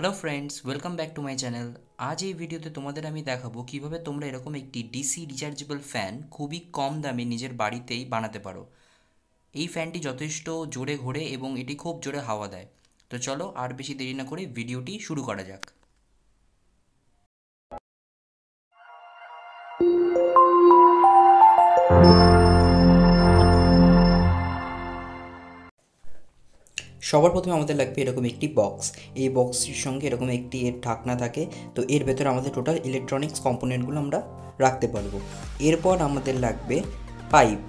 Hello friends, welcome back to my channel. আজ এই ভিডিওতে তোমাদের আমি দেখাবো কিভাবে তোমরা এরকম একটি ডিসি রিচার্জেবল ফ্যান খুবই কম দামে নিজের বাড়িতেই বানাতে পারো। এই ফ্যানটি যথেষ্ট জোরে ঘোরে এবং এটি খুব জোরে হাওয়া দেয়। তো চলো আর বেশি দেরি না করে ভিডিওটি শুরু করা যাক। সবার প্রথমে আমাদের লাগবে এরকম একটি বক্স। এই বক্সটির সঙ্গে এরকম একটি এর ঢাকনা থাকে। তো এর ভেতরে আমাদের টোটাল ইলেকট্রনিক্স কম্পোনেন্টগুলো আমরা রাখতে পারবো। এরপর আমাদের লাগবে পাইপ,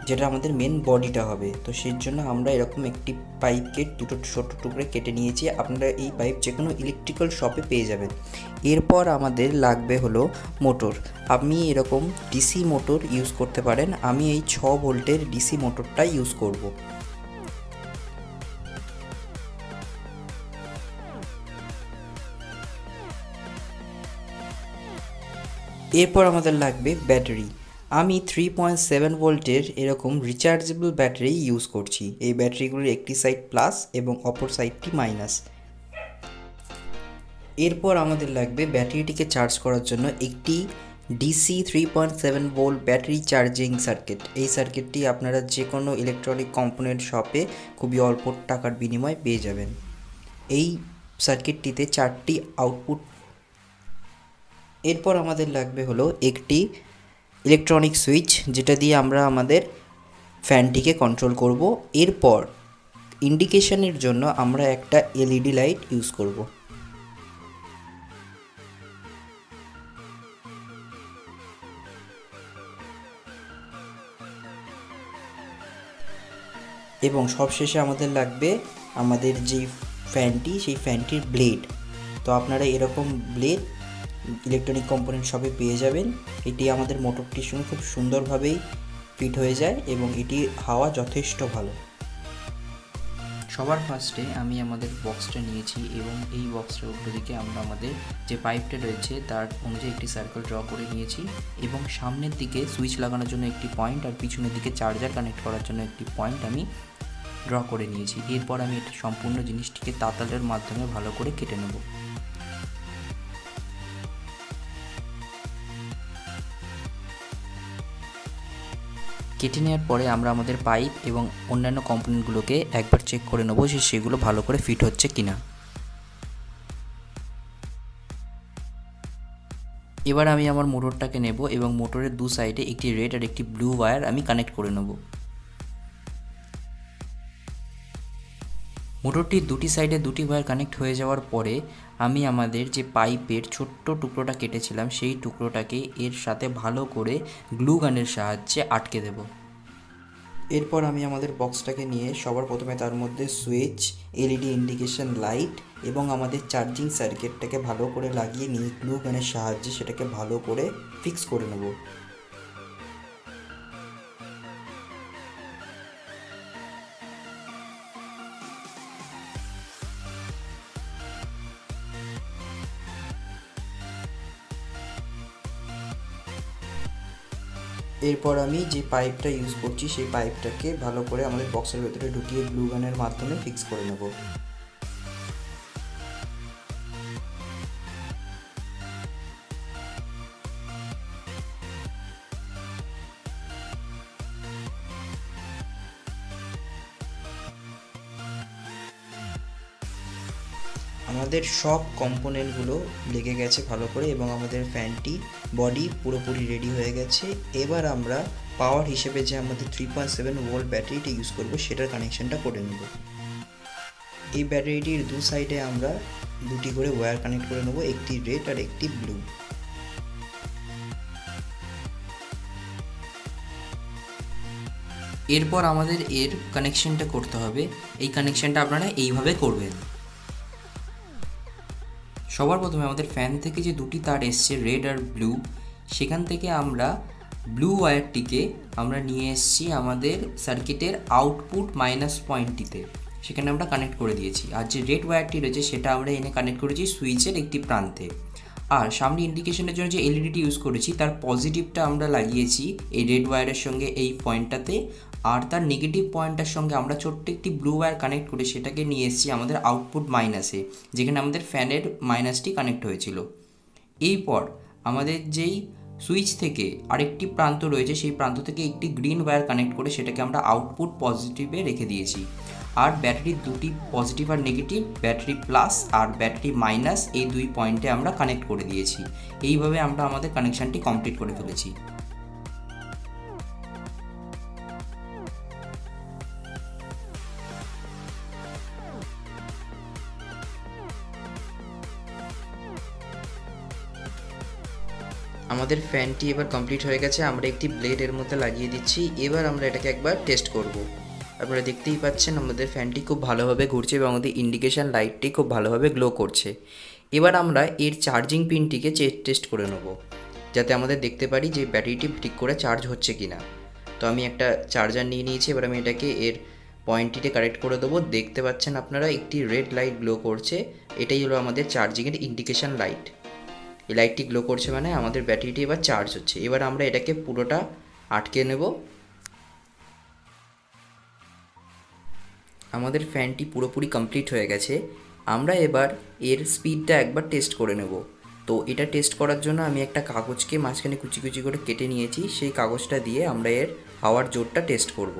যেটা আমাদের মেন বডিটা হবে। তো সেই জন্য আমরা এরকম একটি পাইপকে দুটো ছোট টুকরে কেটে নিয়েছি। আপনারা এই পাইপ যে কোনো ইলেকট্রিক্যাল শপে পেয়ে যাবেন। এরপর আমাদের লাগবে হলো মোটর। আপনি এরকম ডিসি মোটর ইউজ করতে পারেন। আমি এই 6 ভোল্টের ডিসি মোটরটা ইউজ করব। এরপর আমাদের লাগবে ব্যাটারি। আমি 3.7 ভোল্টের এরকম রিচার্জেবল ব্যাটারি ইউজ করছি। এই ব্যাটারিগুলির একটি সাইড প্লাস এবং অপর সাইডটি মাইনাস। এরপর আমাদের লাগবে ব্যাটারিটিকে চার্জ করার জন্য একটি DC 3.7 volt battery charging circuit. এই সার্কিটটি আপনারা যে কোনো ইলেকট্রনিক কম্পোনেন্ট শপে খুবই অল্প টাকার বিনিময়ে পেয়ে যাবেন। এই সার্কিটটিতে 4টি আউটপুট। এরপর আমাদের লাগবে হলো একটি ইলেকট্রনিক সুইচ, যেটা দিয়ে আমরা আমাদের ফ্যানটিকে কন্ট্রোল করব। এরপর ইন্ডিকেশনের জন্য আমরা একটা এলইডি লাইট ইউজ করব। এবং সবশেষে আমাদের লাগবে আমাদের যে ফ্যানটি, সেই ফ্যানটির ব্লেড। তো আপনারা এরকম ব্লেড ইলেকট্রনিক কম্পোনেন্ট শপে পেয়ে যাবেন। এটি আমাদের মোটরটির সঙ্গে খুব সুন্দরভাবেই ফিট হয়ে যায় এবং এটির হাওয়া যথেষ্ট ভালো। সবার ফার্স্টে আমি আমাদের বক্সটা নিয়েছি এবং এই বক্সটার উপর দিকে আমরা আমাদের যে পাইপটা রয়েছে তার অনুযায়ী একটি সার্কেল ড্র করে নিয়েছি এবং সামনের দিকে সুইচ লাগানোর জন্য একটি পয়েন্ট আর পিছনের দিকে চার্জার কানেক্ট করার জন্য একটি পয়েন্ট আমি ড্র করে নিয়েছি। এরপর আমি এটি সম্পূর্ণ জিনিসটিকে তাতালের মাধ্যমে ভালো করে কেটে নেব। কেটে নেওয়ার পরে আমরা আমাদের পাইপ এবং অন্যান্য কম্পোনেন্টগুলোকে একবার চেক করে নেব যে সেগুলো ভালো করে ফিট হচ্ছে কিনা। এবার আমি আমার মোটরটাকে নেব এবং মোটরের দু সাইডে একটি রেড আর একটি ব্লু ওয়্যার আমি কানেক্ট করে নেব। মোটরটির দুটি সাইডে দুটি ওয়্যার কানেক্ট হয়ে যাওয়ার পরে আমি আমাদের যে পাইপের ছোট্ট টুকরোটা কেটেছিলাম সেই টুকরোটাকে এর সাথে ভালো করে গ্লু গানের সাহায্যে আটকে দেব। এরপর আমি আমাদের বক্সটাকে নিয়ে সবার প্রথমে তার মধ্যে সুইচ, এলইডি ইন্ডিকেশন লাইট এবং আমাদের চার্জিং সার্কিটটাকে ভালো করে লাগিয়ে নিয়ে গ্লু গানের সাহায্যে সেটাকে ভালো করে ফিক্স করে নেব। এরপর আমি যে পাইপটা ইউজ করছি সেই পাইপটাকে ভালো করে আমাদের বক্সের ভেতরে ঢুকিয়ে গ্লু গানের মাধ্যমে ফিক্স করে নেব। আমাদের সব কম্পোনেন্টগুলো লেগে গেছে ভালো করে এবং আমাদের ফ্যানটি বডি পুরোপুরি রেডি হয়ে গেছে। এবার আমরা পাওয়ার হিসেবে যে আমাদের 3.7 ভোল্ট ব্যাটারিটি ইউজ করব সেটার কানেকশনটা করে নেব। এই ব্যাটারিটির দু সাইডে আমরা দুটি করে ওয়্যার কানেক্ট করে নেব, একটি রেড আর একটি ব্লু। এরপর আমাদের এর কানেকশনটা করতে হবে। এই কানেকশনটা আপনারা এইভাবে করবেন। সবার প্রথমে আমাদের ফ্যান থেকে যে দুটি তার এসছে রেড আর ব্লু, সেখান থেকে আমরা ব্লু ওয়্যারটিকে আমরা নিয়ে এসেছি আমাদের সার্কিটের আউটপুট মাইনাস পয়েন্টটিতে, সেখানে আমরা কানেক্ট করে দিয়েছি। আর যে রেড ওয়্যারটি রয়েছে সেটা আমরা এনে কানেক্ট করেছি সুইচের একটি প্রান্তে। আর সামনে ইন্ডিকেশনের জন্য যে এলইডিটি ইউজ করেছি তার পজিটিভটা আমরা লাগিয়েছি এই রেড ওয়্যারের সঙ্গে এই পয়েন্টটাতে, আর তার নেগেটিভ পয়েন্টটার সঙ্গে আমরা ছোট্ট একটি ব্লু ওয়্যার কানেক্ট করে সেটাকে নিয়ে এসেছি আমাদের আউটপুট মাইনাসে, যেখানে আমাদের ফ্যানের মাইনাসটি কানেক্ট হয়েছিল। এরপর আমাদের যেই সুইচ থেকে আরেকটি প্রান্ত রয়েছে সেই প্রান্ত থেকে একটি গ্রিন ওয়্যার কানেক্ট করে সেটাকে আমরা আউটপুট পজিটিভে রেখে দিয়েছি। আর ব্যাটারির দুটি পজিটিভ আর নেগেটিভ, ব্যাটারি প্লাস আর ব্যাটারি মাইনাস, এই দুই পয়েন্টে আমরা কানেক্ট করে দিয়েছি। এইভাবে আমরা আমাদের কানেকশানটি কমপ্লিট করে ফেলেছি। আমাদের ফ্যানটি এবার কমপ্লিট হয়ে গেছে, আমরা একটি ব্লেড এর মধ্যে লাগিয়ে দিচ্ছি। এবার আমরা এটাকে একবার টেস্ট করব। আপনারা দেখতেই পাচ্ছেন আমাদের ফ্যানটি খুব ভালোভাবে ঘুরছে এবং আমাদের ইন্ডিকেশন লাইটটি খুব ভালোভাবে গ্লো করছে। এবার আমরা এর চার্জিং পিনটিকে টেস্ট করে নেব, যাতে আমাদের দেখতে পারি যে ব্যাটারিটি ঠিক করে চার্জ হচ্ছে কি না। তো আমি একটা চার্জার নিয়ে নিয়েছি, এবার আমি এটাকে এর পয়েন্টটিতে কানেক্ট করে দেবো। দেখতে পাচ্ছেন আপনারা একটি রেড লাইট গ্লো করছে, এটাই হলো আমাদের চার্জিংয়ের ইন্ডিকেশন লাইট। এই লাইটটি গ্লো করছে মানে আমাদের ব্যাটারিটি এবার চার্জ হচ্ছে। এবার আমরা এটাকে পুরোটা আটকে নেব। আমাদের ফ্যানটি পুরোপুরি কমপ্লিট হয়ে গেছে। আমরা এবার এর স্পিডটা একবার টেস্ট করে নেব। তো এটা টেস্ট করার জন্য আমি একটা কাগজকে মাঝখানে কুচি কুচি করে কেটে নিয়েছি, সেই কাগজটা দিয়ে আমরা এর হাওয়ার জোরটা টেস্ট করব।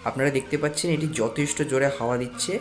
আপনারা দেখতে পাচ্ছেন এটি যথেষ্ট জোরে হাওয়া দিচ্ছে।